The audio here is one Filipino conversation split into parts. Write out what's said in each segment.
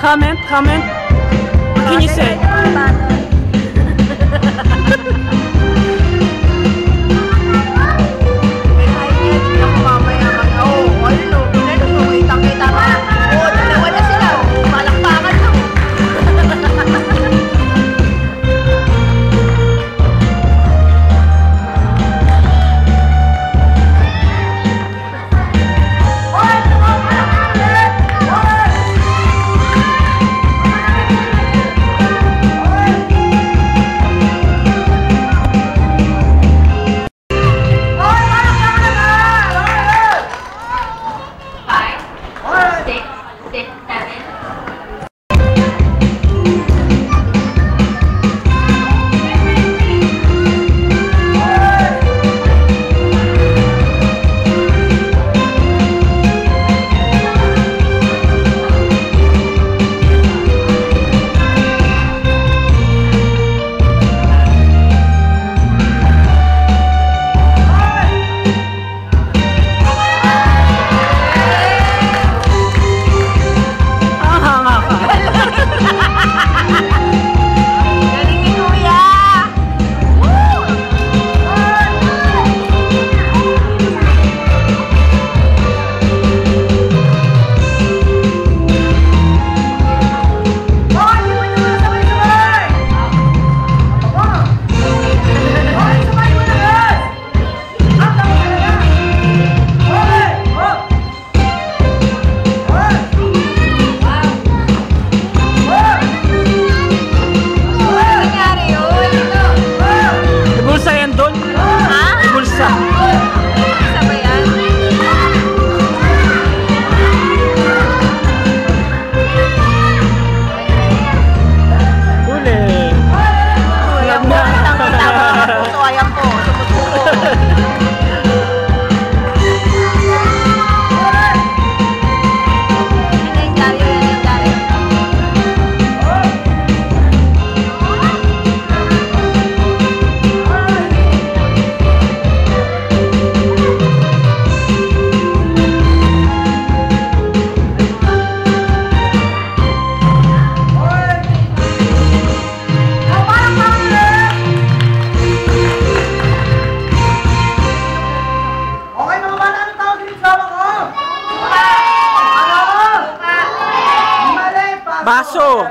Comment? What can you say? Baso.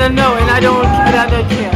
No, and I don't care.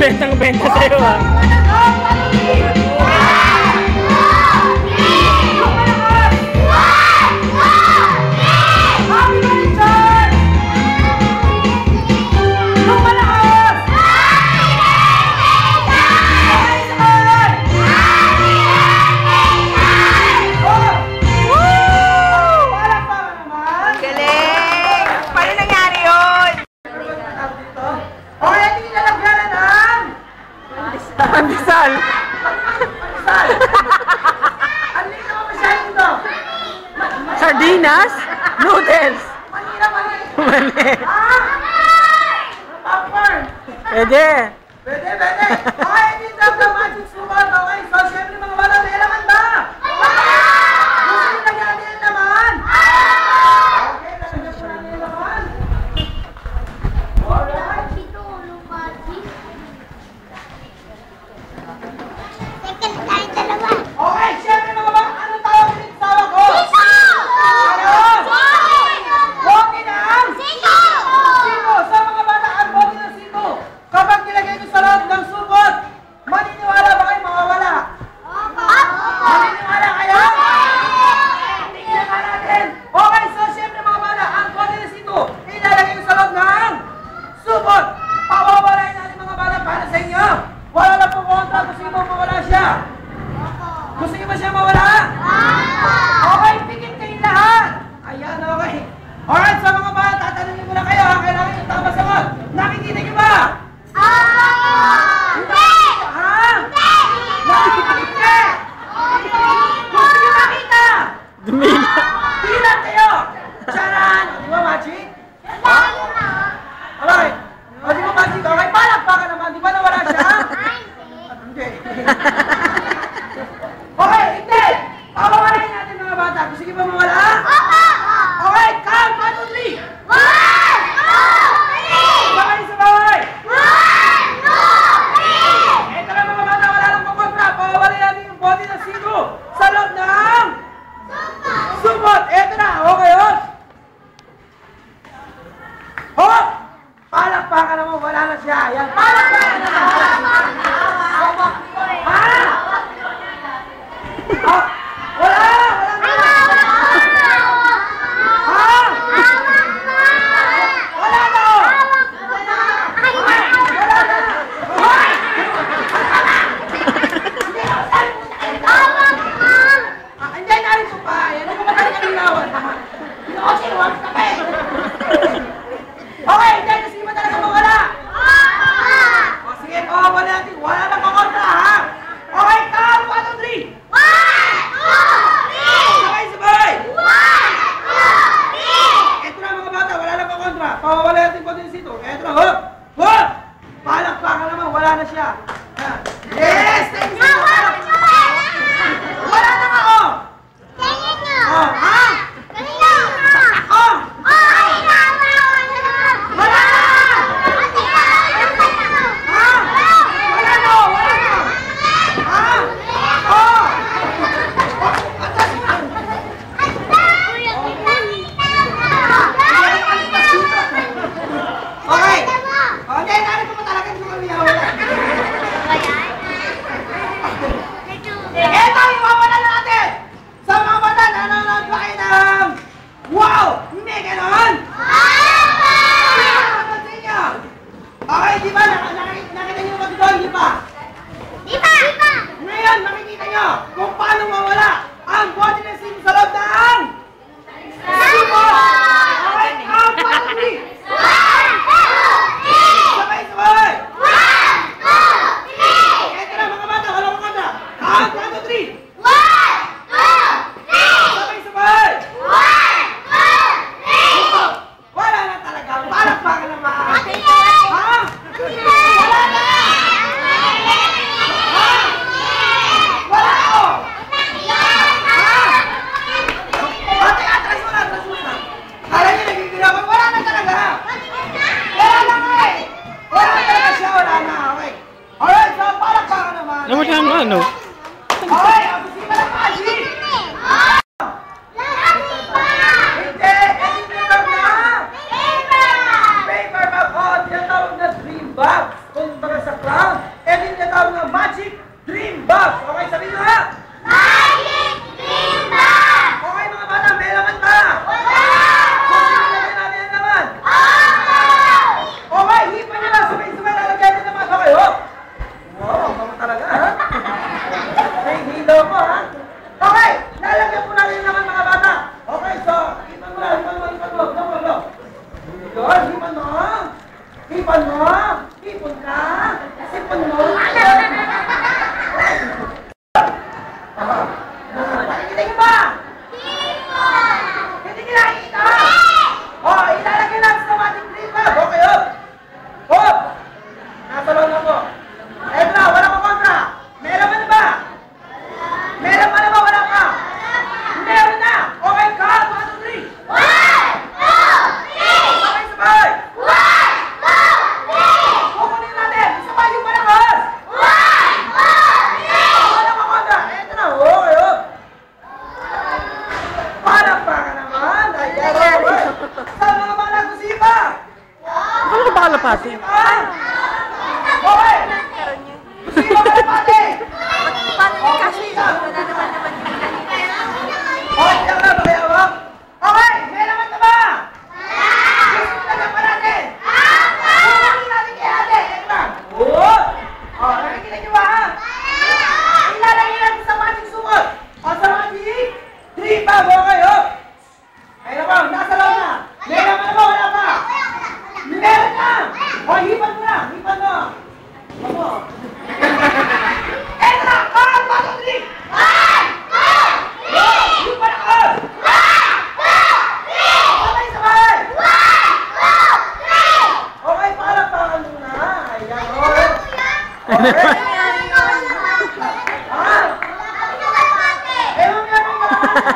Bentang-benta sa'yo ah. Pandesal. Pandesal. Ang liit naman masyado. Sardinas? Noodles? Manila, mali. Mali. Popcorn. Pwede. Pwede, pwede. Okay, hindi drop the magic sukat. Okay, so syempre mga bata, may laman ba? Gusto nyo lagyan natin yung laman? Okay, lalagyan po natin yung laman. Alright. Okay, syempre mga bata, anong tawag din sa tawag ko? Ano? Bote ng? Sino? Sa mga bata, ang bote ng sino? Kapag nilagay ko sa loob ng supot, maniniwala ba kayo mawawala? Maniniwala kayo? Tingnan nga natin. Okay, so syempre mga bata, ang bote ng sino, ilalagay ko sa loob ng supot. Pawawalain natin mga bata para sa inyo. Wala na po kontra, gusto nyo mawala siya. Gusto nyo ba siya mawala? Okay, pikit kayo lahat. Ayan, okay. Alright, sa mga bata, tatanungin ko na kayo, ha? Kailangan yung tama sagot. Nakikita nyo ba? Hindi! Ha? Hindi! Gusto nyo makita? Dumila. Bilang kayo! Charan! Di ba, Magic? Alright. O, di ba, Magic? Okay, palakpakan naman. Di ba nawala siya? Hindi. Okay, hindi! Pawawalain natin mga bata. Gusto nyo ba mawala? Okay, count! 1, 2, 3! Sabay, sabay! Ito na mga bata, wala lang kukontra. Pawawalain natin yung bote ng sino sa loob ng sumot. Ito na, okay yun? Hop! Palakpakan naman, wala na siya. Yan, palakpakan na! Ha? Ah, wala! Wala na! Ha? Wala na! Wala na! Hoy! Hindi, narito pa. Yan, ano ba talaga nilawan? Hindi ako sinuwag ka pa eh. Okay, hindi, kasi di ba talaga mawala? O sige, pawawala natin. Wala na kukontra, ha? Okay, count! 1, 2, 3! Sabay, sabay! Ito na mga bata, wala na kukontra. Pawawala natin po din sito. Ito na, hop! Hop! Palakpakan naman, wala na siya. Yan. Yes! Thank you! Wala na nga, oh! Oh, ha? Oh! Wala na! Ha? Wala na, oh! Wala na! Ha? Oh! Okay! O, hindi, narito pa talaga. Hindi ko kami nawala. Ito, iwawala natin! Sa mga bata, nanonood ba kayo ng wow! Hindi ganon! Sino nakapansin niyo? Okay, di ba? Nakita niyo ba doon? Di ba? Ngayon, makikita niyo kung paano mawala ang bote ng sino sa loob ng sumot! Okay, count! 1, 2, 3! Sabay, sabay! Ito na mga bata, wala kong kanta. Count! 1, 2, 3! Sabay, sabay! Wala na talaga. Palakpakan naman. Ha? Wala na! Ha? Wala ako! Ha? Ate, atras mo na, atras mo na. Kala niyo nagigirawan. Wala na talaga. Wala na nga eh. Wala na talaga siya. Wala na. Okay. Alright, so palakpakan naman. Ano mo siya ano? Okay, ako si Malakashi. Hindi, tinatawag na. Paper bag. Oh, tinatawag na dream box. Kung baga sa clown, tinatawag na magic dream box. Okay, sabihin nyo ha? Okay mga bata, may laman ba? Kung sinilagyan natin ang laman? Okay, hipan nyo lang. Sabay-sabay lalagyan nyo naman. Okay, hop. Wow, baka talaga ha? May hilo ko ha? Okay, lalagyan po natin naman mga bata. Okay, so, hipan mo lang, hipan mo, hipan mo. Yun, hipan mo. Hipan mo. Hipon ka. Sipon mo. Ha? Eh, mamaya may